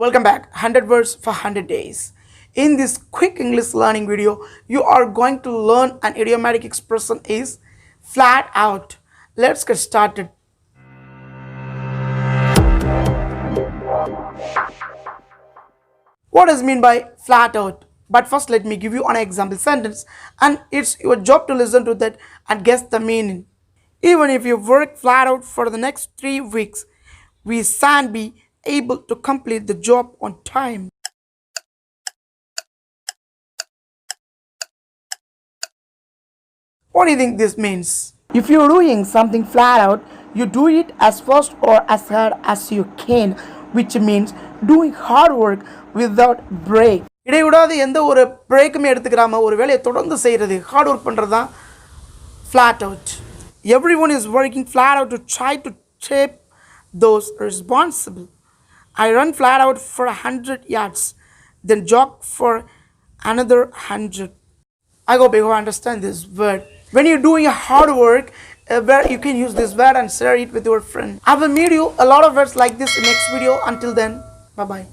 Welcome back. 100 words for 100 days. In this quick English learning video, you are going to learn an idiomatic expression is flat out. Let's get started. What does mean by flat out? But first let me give you an example sentence and it's your job to listen to that and guess the meaning. Even if you work flat out for the next 3 weeks, we shan't be able to complete the job on time. What do you think this means? If you're doing something flat out, you do it as fast or as hard as you can, which means doing hard work without break. இடைவிடாத எந்த ஒரு பிரேக்குமே எடுத்துக்கிறாம ஒரு வேலையை தொடர்ந்து செய்கிறது hard work பண்ணுறது தான் flat out. Everyone is working flat out to try to shape those responsible. I run flat out for 100 yards, then jog for another 100. I hope you understand this word. When you're doing a hard work, where you can use this word and share it with your friend. I will meet you a lot of words like this in next video. Until then, bye bye.